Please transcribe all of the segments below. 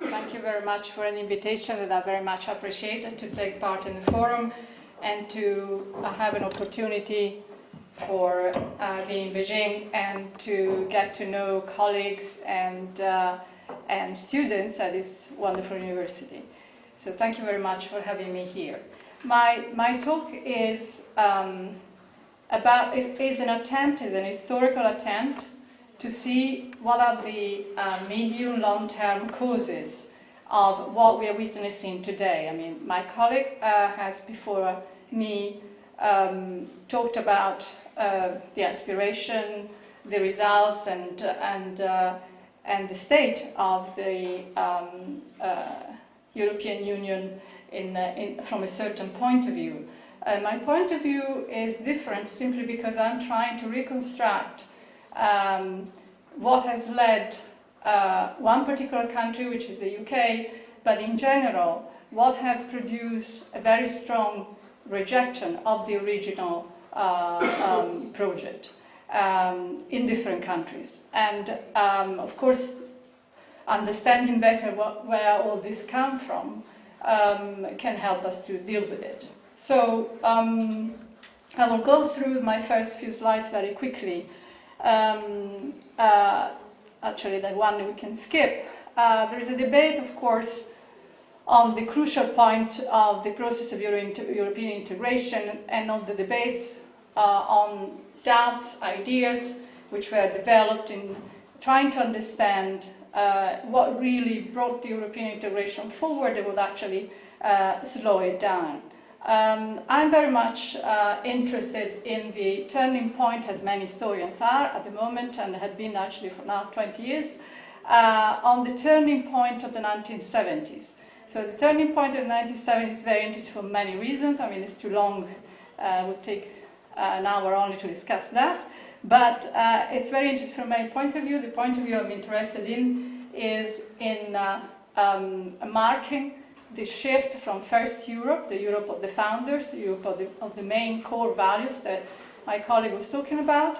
Thank you very much for an invitation that I very much appreciate, to take part in the forum and to have an opportunity for being in Beijing and to get to know colleagues and students at this wonderful university. So thank you very much for having me here. My talk is an historical attempt to see what are the medium long-term causes of what we are witnessing today. I mean, my colleague has before me talked about the aspiration, the results, and the state of the European Union from a certain point of view. My point of view is different simply because I'm trying to reconstruct what has led one particular country, which is the UK, but in general, what has produced a very strong rejection of the original project in different countries. And of course, understanding better where all this comes from can help us to deal with it. So I will go through my first few slides very quickly. Actually, the one we can skip. There is a debate, of course, on the crucial points of the process of European integration and on the debates on doubts, ideas which were developed in trying to understand what really brought the European integration forward and would actually slow it down. I'm very much interested in the turning point, as many historians are at the moment, and have been actually for now 20 years, on the turning point of the 1970s. So the turning point of the 1970s is very interesting for many reasons. I mean, it's too long, it would take an hour only to discuss that. But it's very interesting from my point of view. The point of view I'm interested in is in marking the shift from first Europe, the Europe of the founders, the Europe of the main core values that my colleague was talking about,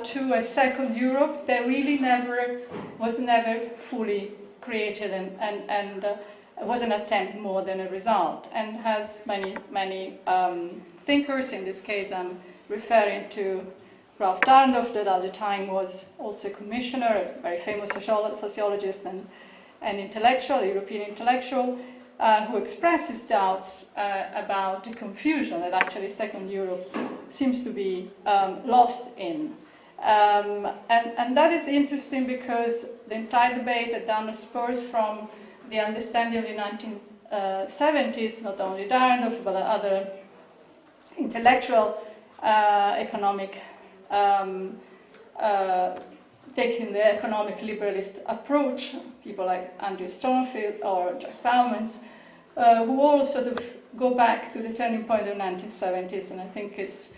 to a second Europe that really was never fully created and was an attempt more than a result, and has many thinkers. In this case, I'm referring to Ralph Dahrendorf, that at the time was also a commissioner, a very famous sociologist and intellectual, a European intellectual, who expressed his doubts about the confusion that actually Second Europe seems to be lost in. And that is interesting because the entire debate at Dahrendorf spurs from the understanding of the 1970s, not only Dahrendorf, but other intellectual, economic, taking the economic liberalist approach, people like Andrew Stonefield or Jack Bauman's, who all sort of go back to the turning point of the 1970s. And I think it's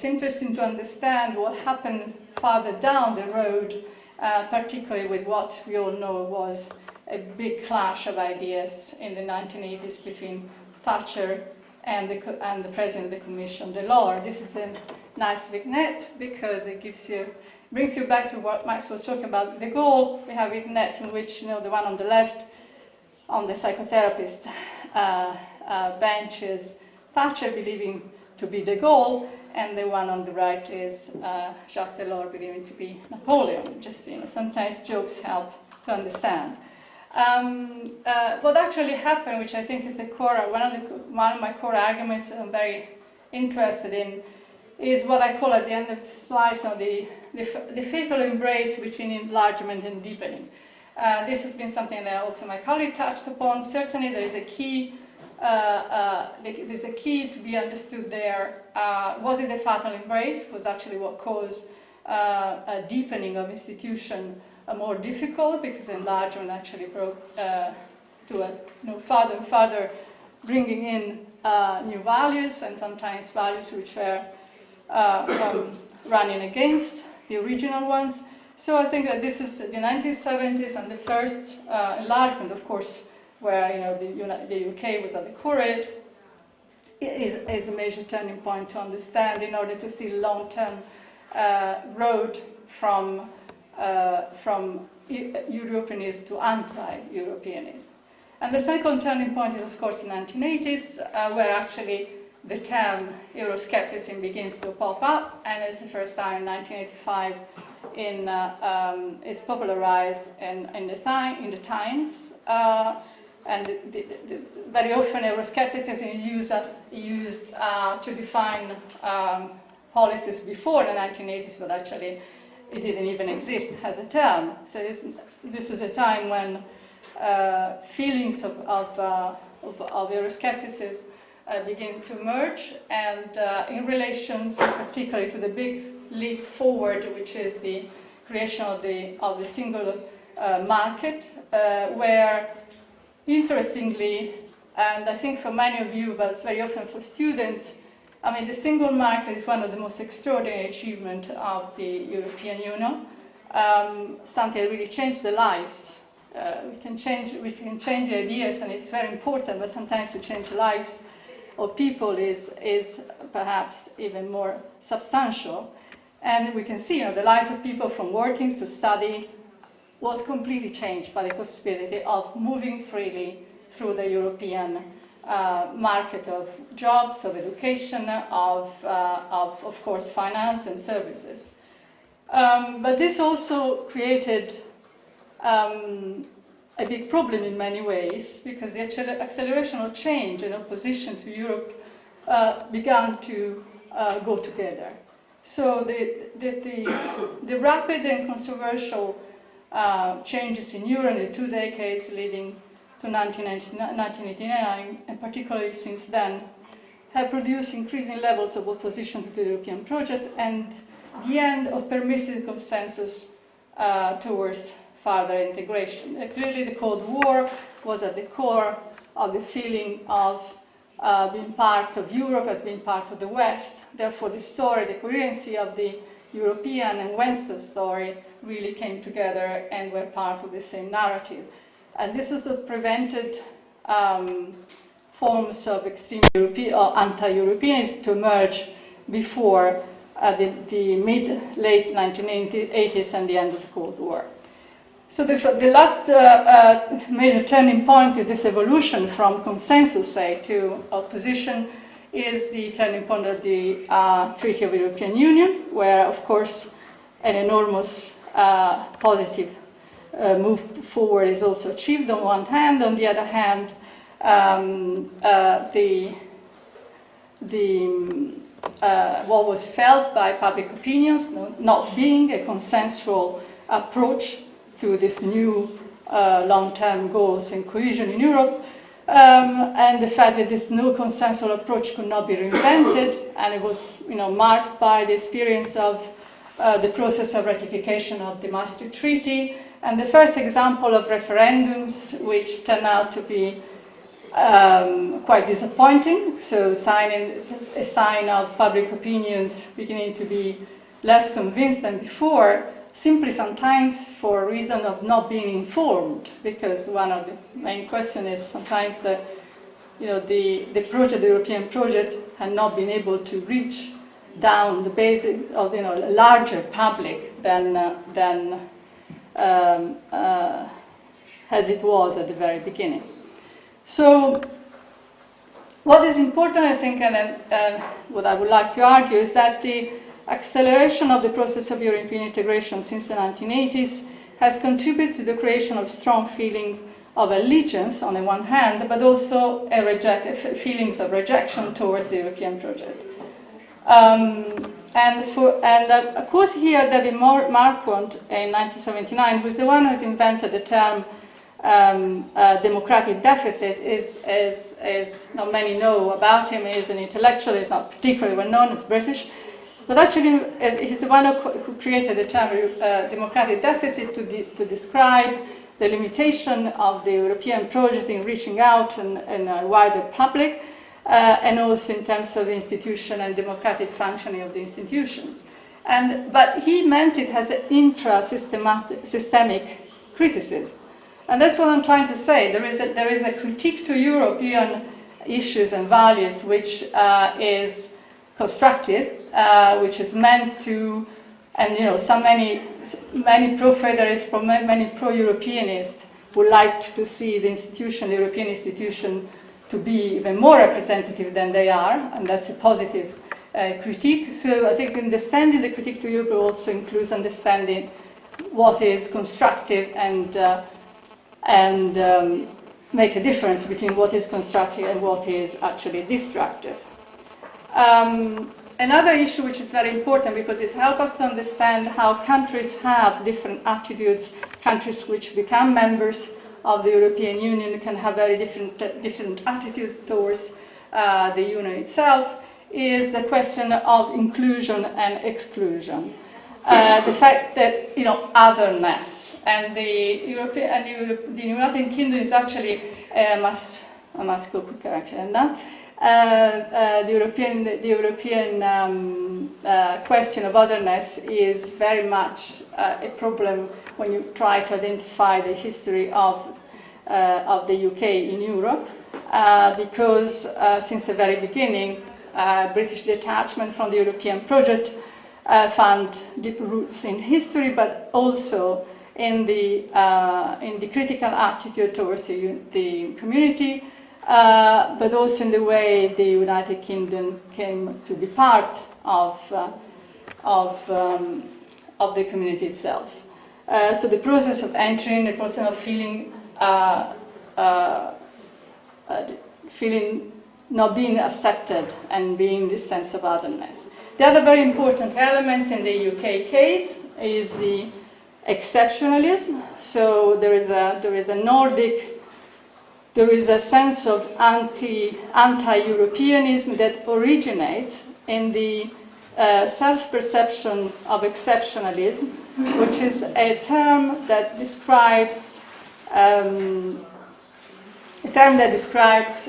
interesting to understand what happened farther down the road, particularly with what we all know was a big clash of ideas in the 1980s between Thatcher and the President of the Commission, Delors. This is a nice vignette because it brings you back to what Max was talking about. De Gaulle, we have vignettes in which, the one on the left, on the psychotherapist bench is Thatcher believing to be De Gaulle, and the one on the right is Jacques Delors believing to be Napoleon. Just, sometimes jokes help to understand. What actually happened, which I think is the core, one of my core arguments that I'm very interested in, is what I call at the end of the slides on the fatal embrace between enlargement and deepening. This has been something that also my colleague touched upon. Certainly there is a key, there's a key to be understood there. Was it the fatal embrace? Was actually what caused a deepening of institution more difficult, because enlargement actually brought to a farther and farther bringing in new values, and sometimes values which were running against the original ones. So I think that this is the 1970s and the first enlargement, of course, where the UK was at the core of it, is a major turning point to understand in order to see long-term road from Europeanism to anti-Europeanism. And the second turning point is, of course, the 1980s, where actually the term Euroscepticism begins to pop up, and it's the first time in 1985 it's popularized in the Times. And very often Euroscepticism is used to define policies before the 1980s, but actually it didn't even exist as a term. So this is a time when feelings of Euroscepticism begin to emerge, and in relation particularly to the big leap forward, which is the creation of the single market, where interestingly, and I think for many of you, but very often for students, I mean, the single market is one of the most extraordinary achievements of the European Union, something that really changed the lives. We can change the ideas, and it's very important, but sometimes to change lives of people is perhaps even more substantial. And we can see, the life of people from working to study was completely changed by the possibility of moving freely through the European market of jobs, of education, of course, finance and services. But this also created a big problem in many ways, because the acceleration of change and opposition to Europe began to go together. So the rapid and controversial changes in Europe in the 2 decades leading to 1989, and particularly since then, have produced increasing levels of opposition to the European project and the end of permissive consensus towards further integration. Clearly the Cold War was at the core of the feeling of being part of Europe as being part of the West. Therefore the story, the coherency of the European and Western story really came together and were part of the same narrative. And this is what prevented forms of extreme European or anti-Europeanism to emerge before the mid-late 1980s and the end of the Cold War. So the last major turning point in this evolution from consensus, say, to opposition is the turning point of the Treaty of European Union, where, of course, an enormous positive move forward is also achieved on one hand. On the other hand, what was felt by public opinions not being a consensual approach to this new long-term goals and cohesion in Europe, and the fact that this new consensual approach could not be reinvented, and it was marked by the experience of the process of ratification of the Maastricht Treaty, and the first example of referendums which turned out to be quite disappointing, so a sign of public opinions beginning to be less convinced than before, simply sometimes for a reason of not being informed, because one of the main questions is sometimes that the project, the European project, had not been able to reach down the basic of a larger public than as it was at the very beginning. So what is important, I think, and what I would like to argue is that the acceleration of the process of European integration since the 1980s has contributed to the creation of a strong feeling of allegiance on the one hand, but also feelings of rejection towards the European project. And a quote here, David Marquardt in 1979, who's the one who's invented the term democratic deficit, is not many know about him. He's an intellectual, he's not particularly well known, he's British. But actually, he's the one who created the term democratic deficit to describe the limitation of the European project in reaching out in a wider public, and also in terms of the institution and democratic functioning of the institutions. But he meant it as an intra-systemic criticism. And that's what I'm trying to say. There is a critique to European issues and values which is constructive, which is meant to, and many pro-federalists, many pro-Europeanists would like to see the institution, the European institution, to be even more representative than they are, and that's a positive critique. So I think understanding the critique to Europe also includes understanding what is constructive and make a difference between what is constructive and what is actually destructive. Another issue which is very important because it helps us to understand how countries have different attitudes. Countries which become members of the European Union can have very different attitudes towards the Union itself, is the question of inclusion and exclusion. The fact that, otherness. And the United Kingdom is actually, I must go quicker actually than that. The European question of otherness is very much a problem when you try to identify the history of the UK in Europe, because since the very beginning, British detachment from the European project found deep roots in history, but also in the critical attitude towards the community. But also in the way the United Kingdom came to be part of the community itself. So the process of entering, the process of feeling not being accepted and being this sense of otherness. The other very important elements in the UK case is the exceptionalism. So there is a Nordic. There is a sense of anti-Europeanism that originates in the self-perception of exceptionalism, which is a term that describes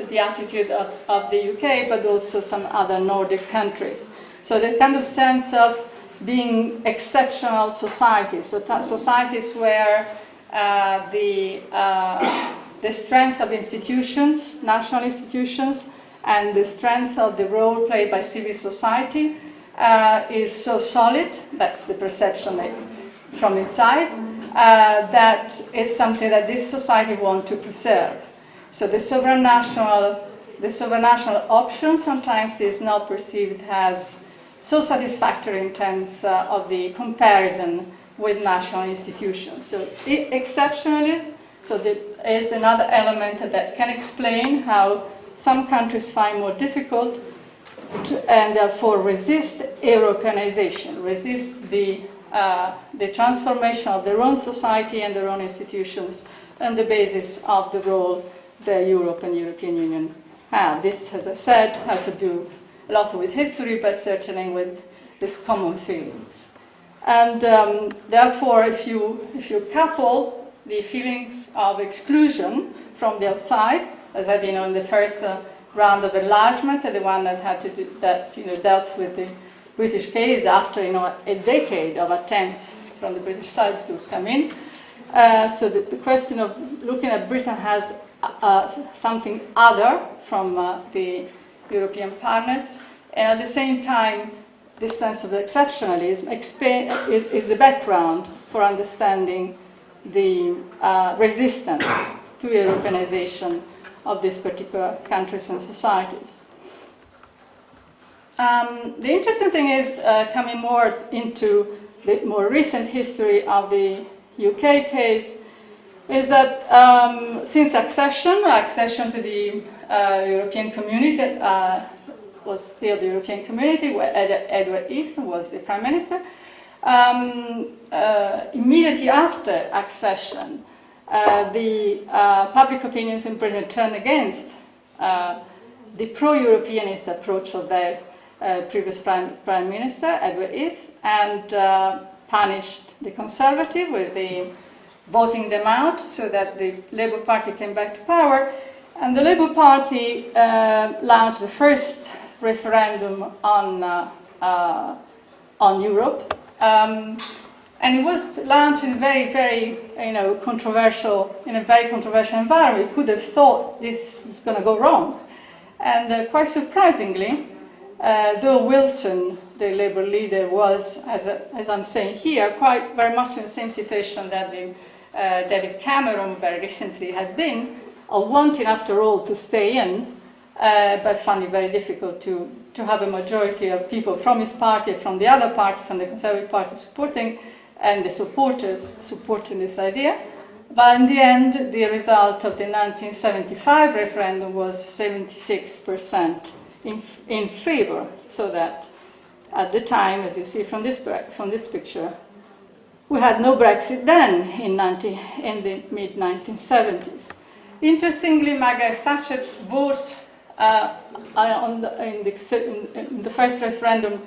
the attitude of the UK, but also some other Nordic countries. So the kind of sense of being exceptional societies, so societies where the strength of institutions, national institutions, and the strength of the role played by civil society is so solid, that's the perception from inside, that is something that this society wants to preserve. So the sovereign national option sometimes is not perceived as so satisfactory in terms of the comparison with national institutions. So exceptionalism, so there is another element that can explain how some countries find more difficult and therefore resist Europeanization, resist the transformation of their own society and their own institutions on the basis of the role that Europe and European Union have. This, as I said, has to do a lot with history, but certainly with these common feelings. And therefore, if you couple the feelings of exclusion from the outside, as I did in the first round of enlargement, the one that had to do that dealt with the British case after a decade of attempts from the British side to come in. So the question of looking at Britain has something other from the European partners, and at the same time, this sense of exceptionalism is the background for understanding the resistance to Europeanization of these particular countries and societies. The interesting thing is, coming more into the more recent history of the UK case, is that since accession to the European Community was still the European Community, where Edward Heath was the Prime Minister, immediately after accession, the public opinions in Britain turned against the pro-Europeanist approach of their previous Prime Minister, Edward Heath, and punished the Conservative with the voting them out so that the Labour Party came back to power. And the Labour Party launched the first referendum on Europe. And it was launched in a very controversial environment. You could have thought this was going to go wrong. And quite surprisingly, though Wilson, the Labour leader, was, as I'm saying here, quite very much in the same situation that David Cameron very recently had been, of wanting, after all, to stay in, but found it very difficult to have a majority of people from his party, from the other party, from the Conservative Party supporting, and the supporters supporting this idea. But in the end, the result of the 1975 referendum was 76% in favor, so that at the time, as you see from this picture, we had no Brexit then in the mid-1970s. Interestingly, Margaret Thatcher voted in the first referendum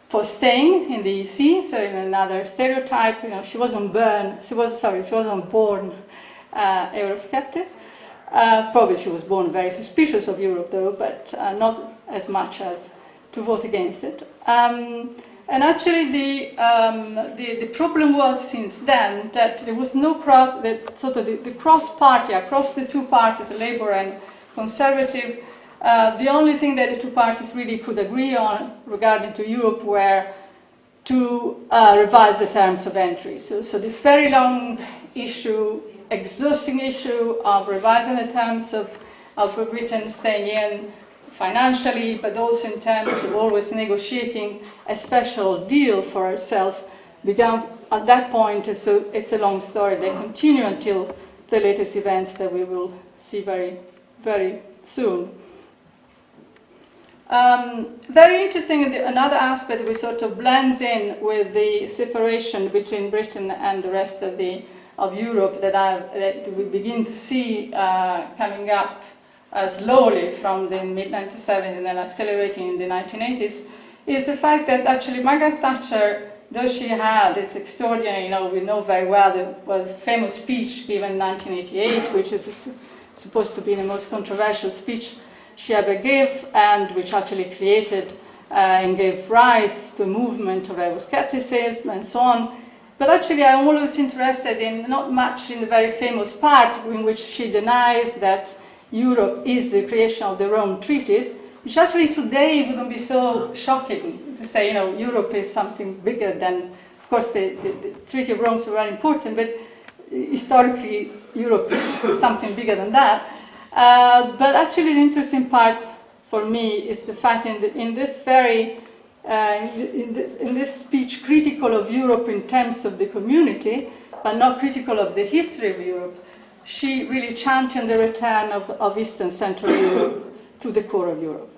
for staying in the EC. So in another stereotype, she wasn't born Eurosceptic. Probably she was born very suspicious of Europe, though, but not as much as to vote against it. And actually, the problem was since then that there was no the cross-party across the two parties, Labour and Conservative. The only thing that the two parties really could agree on regarding to Europe were to revise the terms of entry. So this very long issue, exhausting issue of revising the terms of Britain staying in financially, but also in terms of always negotiating a special deal for herself, began at that point. So it's a long story. They continue until the latest events that we will see very, very soon. Very interesting, another aspect which sort of blends in with the separation between Britain and the rest of Europe that we begin to see coming up slowly from the mid-1970s and then accelerating in the 1980s, is the fact that actually Margaret Thatcher, though she had this extraordinary, we know very well, there was a famous speech given in 1988, which is supposed to be the most controversial speech she ever gave, and which actually created and gave rise to a movement of Euroscepticism and so on. But actually I'm always interested in not much in the very famous part in which she denies that Europe is the creation of the Rome treaties, which actually today wouldn't be so shocking to say, Europe is something bigger than, of course, the Treaty of Rome is very important, but historically Europe is something bigger than that. But actually the interesting part for me is the fact in this speech critical of Europe in terms of the community, but not critical of the history of Europe, she really championed the return of Eastern Central Europe to the core of Europe.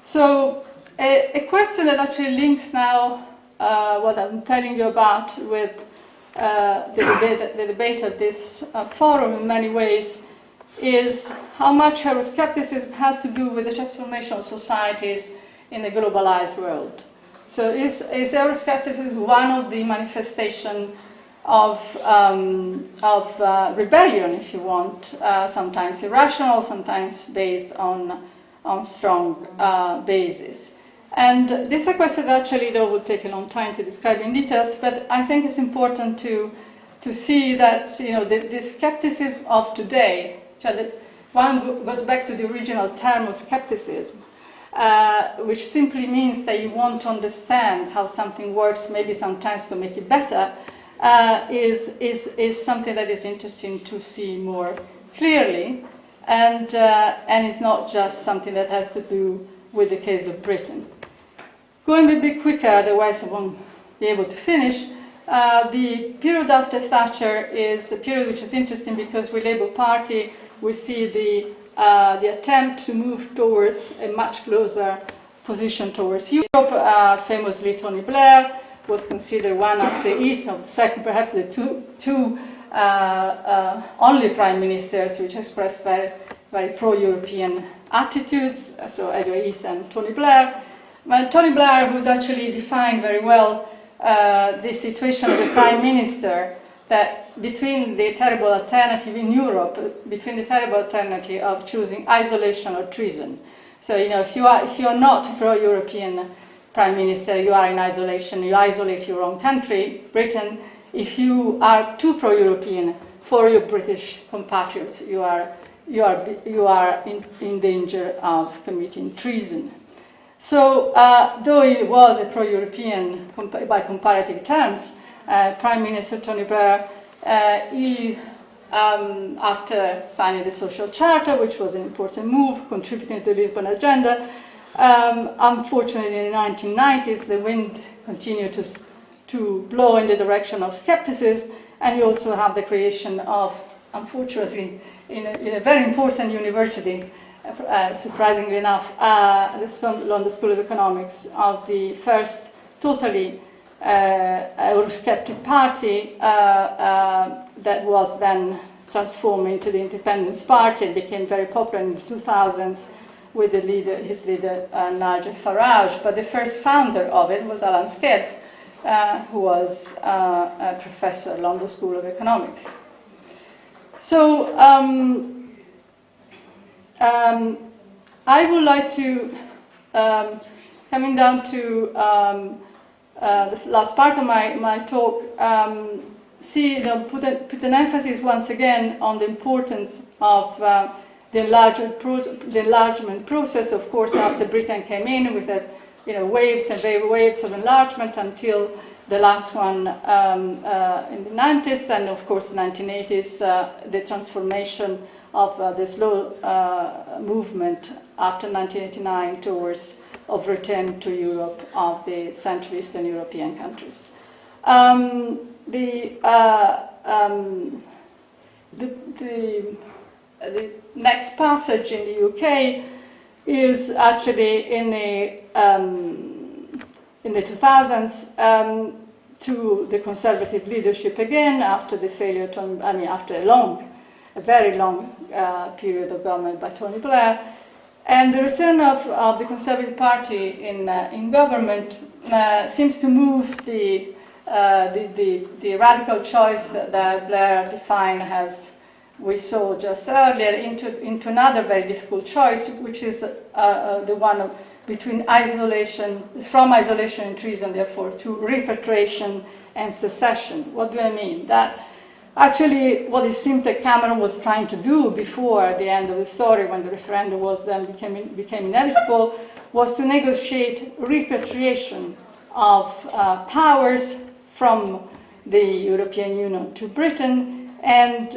So a question that actually links now what I'm telling you about with the debate of this forum in many ways is how much Euroscepticism has to do with the transformation of societies in the globalized world. So is Euroscepticism one of the manifestations of rebellion, if you want, sometimes irrational, sometimes based on strong basis? And this is a question that actually, though, will take a long time to describe in details, but I think it's important to see that the skepticism of today, one goes back to the original term of skepticism, which simply means that you want to understand how something works, maybe sometimes to make it better, is something that is interesting to see more clearly, and it's not just something that has to do with the case of Britain. Going a bit quicker, otherwise I won't be able to finish. The period after Thatcher is a period which is interesting because with Labour Party we see the attempt to move towards a much closer position towards Europe. Famously, Tony Blair was considered one of the East, of the second, perhaps the two only prime ministers which expressed very, very pro-European attitudes. So Edward Heath and Tony Blair. Well, Tony Blair, who's actually defined very well the situation of the prime minister, that between the terrible alternative in Europe, between the terrible alternative of choosing isolation or treason. So if you are not a pro-European prime minister, you are in isolation. You isolate your own country, Britain. If you are too pro-European for your British compatriots, you are in danger of committing treason. So, though he was a pro-European by comparative terms, Prime Minister Tony Blair, he, after signing the Social Charter, which was an important move, contributing to the Lisbon Agenda, unfortunately in the 1990s, the wind continued to blow in the direction of skepticism, and you also have the creation of, unfortunately, in a very important university, surprisingly enough, the London School of Economics, of the first totally Eurosceptic party that was then transformed into the Independence Party. It became very popular in the 2000s with his leader Nigel Farage, but the first founder of it was Alan Sked, who was a professor at London School of Economics. So I would like to, coming down to the last part of my talk, put an emphasis once again on the importance of the enlargement process. Of course, after Britain came in, we had waves and waves of enlargement until the last one in the 90s, and of course the 1980s, the transformation of the slow movement after 1989 towards of return to Europe of the Central Eastern European countries. The next passage in the UK is actually in the 2000s to the Conservative leadership again after the failure, after a very long period of government by Tony Blair, and the return of the Conservative Party in government seems to move the radical choice that Blair defined as we saw just earlier into another very difficult choice, which is the one between isolation and treason, therefore, to repatriation and secession. What do I mean? That actually what it seemed that Cameron was trying to do before the end of the story, when the referendum was then became inevitable, was to negotiate repatriation of powers from the European Union to Britain, and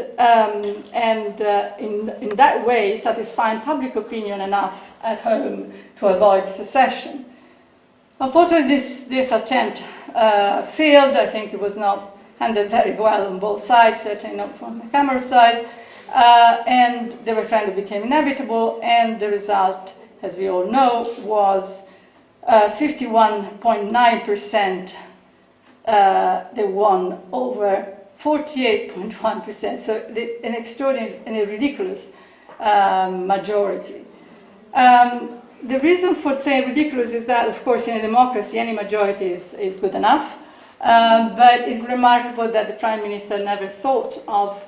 in that way satisfying public opinion enough at home to avoid secession. Unfortunately, this attempt failed. I think it was not handled very well on both sides, certainly not from the Cameron side, and the referendum became inevitable, and the result, as we all know, was 51.9%. They won over 48.1%, so an extraordinary and a ridiculous majority. The reason for saying ridiculous is that, of course, in a democracy, any majority is good enough, but it's remarkable that the Prime Minister never thought of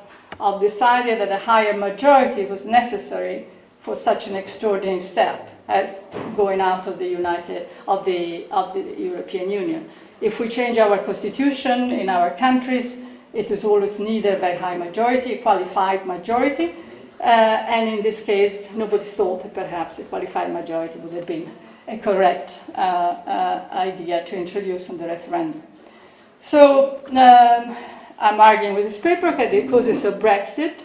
deciding that a higher majority was necessary for such an extraordinary step as going out of the European Union. If we change our constitution in our countries, it is always neither a very high majority, a qualified majority, and in this case, nobody thought that perhaps a qualified majority would have been a correct idea to introduce in the referendum. So I'm arguing with this paper that the causes of Brexit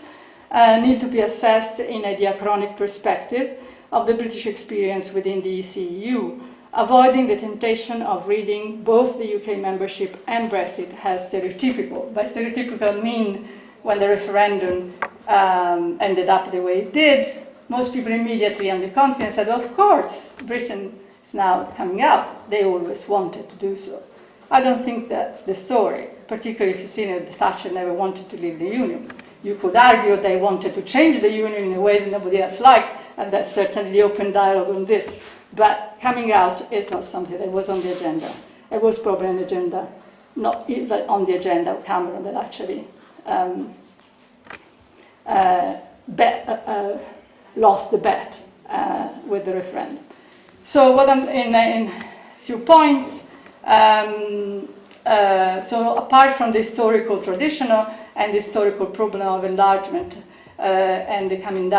need to be assessed in a diachronic perspective of the British experience within the ECEU, avoiding the temptation of reading both the UK membership and Brexit as stereotypical. By stereotypical, I mean when the referendum ended up the way it did, most people immediately on the continent said, well, of course, Britain is now coming out. They always wanted to do so. I don't think that's the story, particularly if you've seen that Thatcher never wanted to leave the Union. You could argue they wanted to change the Union in a way that nobody else liked, and that's certainly the open dialogue on this. But coming out is not something that was on the agenda. It was probably an agenda, not even on the agenda of Cameron, that actually lost the bet with the referendum. So what I'm in a few points. So apart from the historical traditional and the historical problem of enlargement and the coming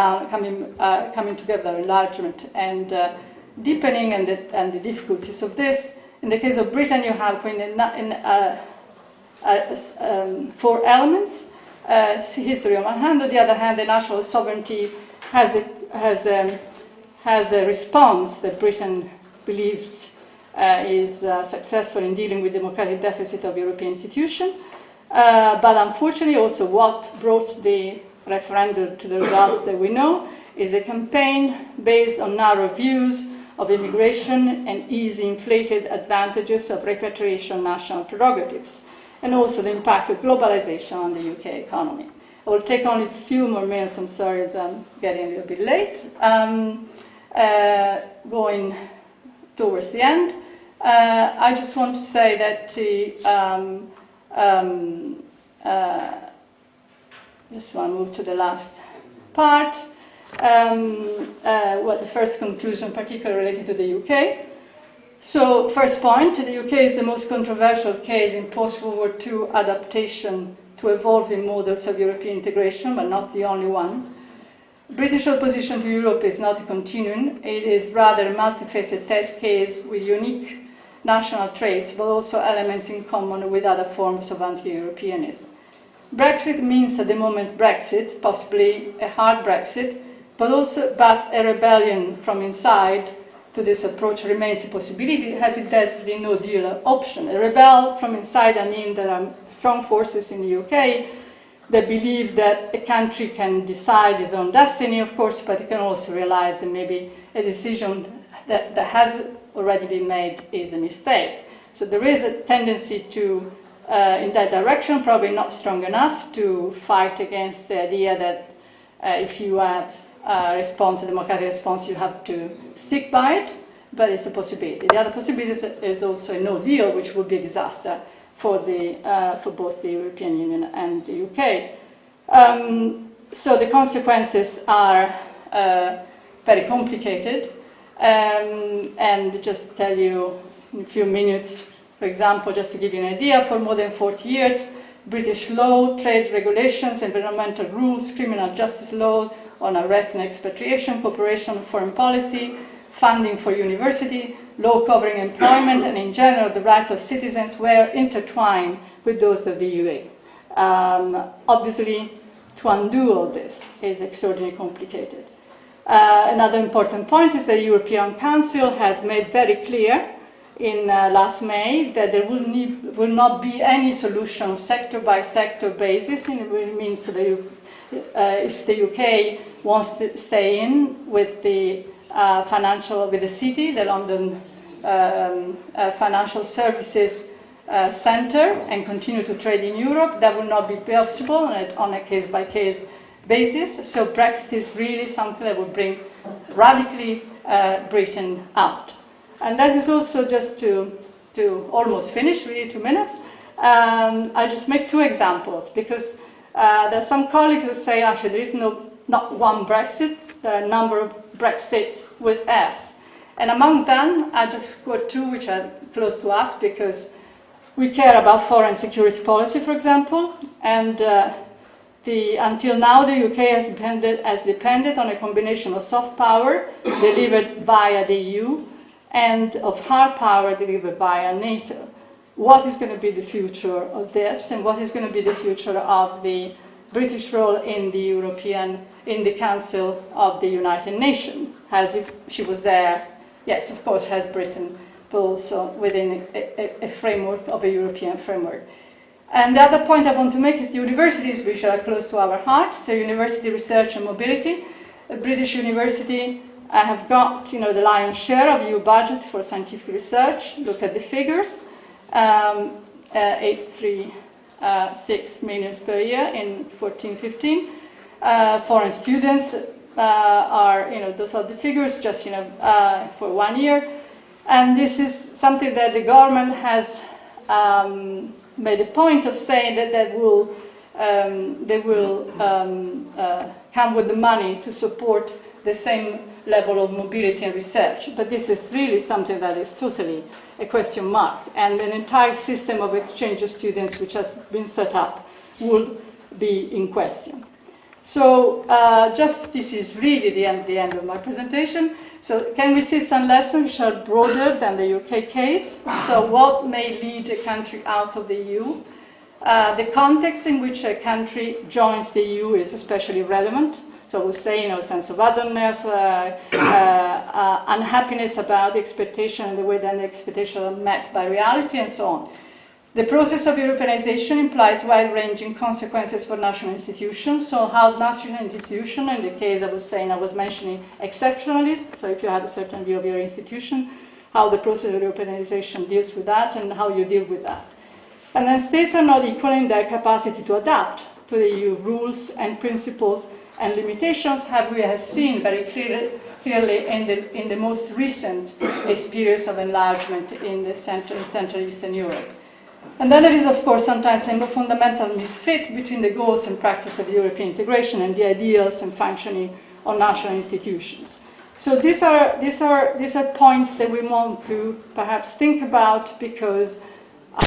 together enlargement and deepening and the difficulties of this. In the case of Britain, you have four elements. History on one hand. On the other hand, the national sovereignty has a response that Britain believes is successful in dealing with democratic deficit of European institutions. But unfortunately, also what brought the referendum to the result that we know is a campaign based on narrow views of immigration and easy inflated advantages of repatriation national prerogatives, and also the impact of globalization on the UK economy. I will take only a few more minutes, I'm sorry that I'm getting a little bit late. Going towards the end, I just want to say that just want to move to the last part. The first conclusion, particularly related to the UK. So, first point, the UK is the most controversial case in post-World War II adaptation to evolving models of European integration, but not the only one. British opposition to Europe is not a continuum, it is rather a multifaceted test case with unique national traits, but also elements in common with other forms of anti-Europeanism. Brexit means at the moment Brexit, possibly a hard Brexit, but a rebellion from inside to this approach remains a possibility, as it does the no deal option. A rebel from inside, I mean there are strong forces in the UK that believe that a country can decide its own destiny, of course, but it can also realize that maybe a decision that has already been made is a mistake. So there is a tendency to, in that direction, probably not strong enough to fight against the idea that if you have a response, a democratic response, you have to stick by it, but it's a possibility. The other possibility is also a no deal, which would be a disaster for both the European Union and the UK. So the consequences are very complicated, and just tell you in a few minutes, for example, just to give you an idea, for more than 40 years, British law, trade regulations, environmental rules, criminal justice law on arrest and expatriation, cooperation, foreign policy, funding for university, law covering employment, and in general the rights of citizens were intertwined with those of the UE. Obviously, to undo all this is extraordinarily complicated. Another important point is the European Council has made very clear in last May that there will not be any solution sector by sector basis. It means that if the UK wants to stay in with the with the city, the London Financial Services Centre, and continue to trade in Europe, that will not be possible on a case-by-case basis. So Brexit is really something that will bring radically Britain out. And that is also just to almost finish, really 2 minutes. I just make two examples because there are some colleagues who say actually there is not one Brexit, there are a number of Brexits with S. And among them, I just quote two which are close to us because we care about foreign security policy, for example, and until now the UK has depended on a combination of soft power delivered via the EU and of hard power delivered via NATO. What is going to be the future of this, and what is going to be the future of the British role in the Council of the United Nations? As if she was there, yes, of course, has Britain, but also within a framework of a European framework. And the other point I want to make is the universities, which are close to our heart. So university research and mobility. A British university have got the lion's share of EU budget for scientific research. Look at the figures. 836 million per year in 14-15. Foreign students are, those are the figures just, for 1 year. And this is something that the government has made a point of saying that they will come with the money to support the same level of mobility and research. But this is really something that is totally a question mark. And an entire system of exchange of students which has been set up will be in question. So this is really the end of my presentation. So can we see some lessons which are broader than the UK case? So what may lead a country out of the EU? The context in which a country joins the EU is especially relevant. So we'll say, sense of otherness, unhappiness about the expectation and the way that the expectations are met by reality, and so on. The process of Europeanization implies wide-ranging consequences for national institutions. So how national institutions, in the case I was mentioning exceptionalism, so if you have a certain view of your institution, how the process of Europeanization deals with that and how you deal with that. And then states are not equal in their capacity to adapt to the EU rules and principles and limitations, we have seen very clearly in the most recent experience of enlargement in Central Eastern Europe. And then there is, of course, sometimes a fundamental misfit between the goals and practice of European integration and the ideals and functioning of national institutions. So these are points that we want to perhaps think about because,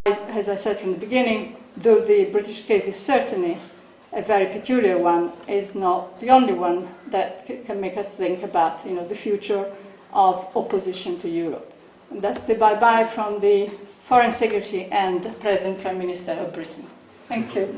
as I said from the beginning, though the British case is certainly a very peculiar one, is not the only one that can make us think about the future of opposition to Europe. And that's the bye-bye from the Foreign Secretary and Present Prime Minister of Britain. Thank you.